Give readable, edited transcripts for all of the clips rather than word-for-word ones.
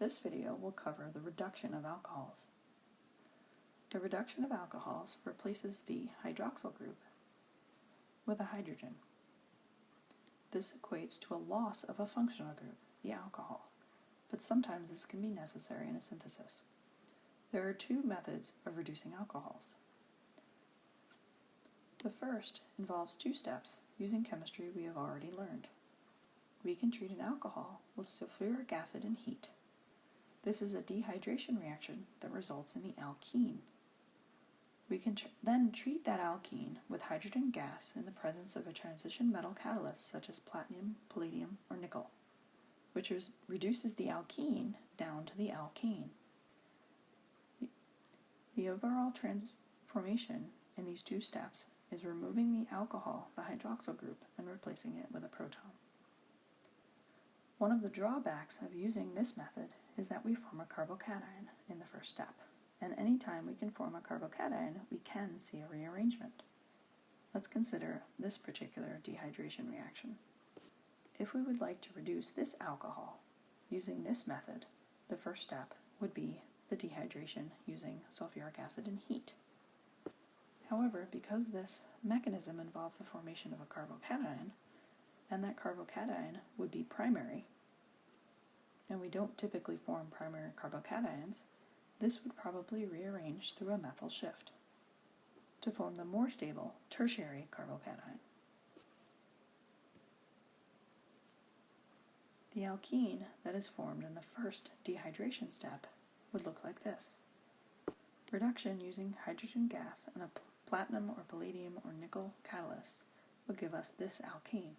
This video will cover the reduction of alcohols. The reduction of alcohols replaces the hydroxyl group with a hydrogen. This equates to a loss of a functional group, the alcohol, but sometimes this can be necessary in a synthesis. There are two methods of reducing alcohols. The first involves two steps using chemistry we have already learned. We can treat an alcohol with sulfuric acid and heat. This is a dehydration reaction that results in the alkene. We can then treat that alkene with hydrogen gas in the presence of a transition metal catalyst such as platinum, palladium, or nickel, which reduces the alkene down to the alkane. The overall transformation in these two steps is removing the alcohol, the hydroxyl group, and replacing it with a proton. One of the drawbacks of using this method is that we form a carbocation in the first step, and anytime we can form a carbocation, we can see a rearrangement. Let's consider this particular dehydration reaction. If we would like to reduce this alcohol using this method, the first step would be the dehydration using sulfuric acid and heat. However, because this mechanism involves the formation of a carbocation, and that carbocation would be primary, and we don't typically form primary carbocations, this would probably rearrange through a methyl shift to form the more stable tertiary carbocation. The alkene that is formed in the first dehydration step would look like this. Reduction using hydrogen gas and a platinum or palladium or nickel catalyst will give us this alkene.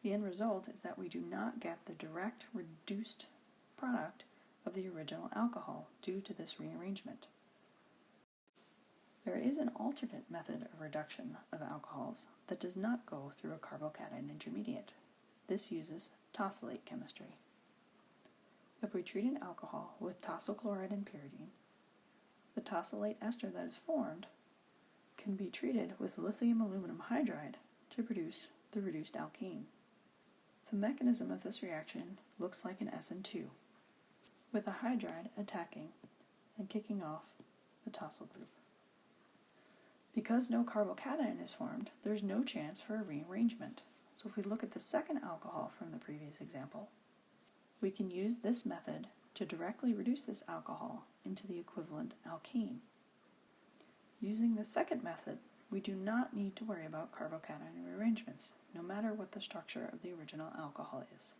The end result is that we do not get the direct reduced product of the original alcohol due to this rearrangement. There is an alternate method of reduction of alcohols that does not go through a carbocation intermediate. This uses tosylate chemistry. If we treat an alcohol with tosyl chloride and pyridine, the tosylate ester that is formed can be treated with lithium aluminum hydride to produce the reduced alkene. The mechanism of this reaction looks like an SN2, with a hydride attacking and kicking off the tosyl group. Because no carbocation is formed, there's no chance for a rearrangement. So if we look at the second alcohol from the previous example, we can use this method to directly reduce this alcohol into the equivalent alkene. Using the second method, we do not need to worry about carbocation rearrangements, no matter what the structure of the original alcohol is.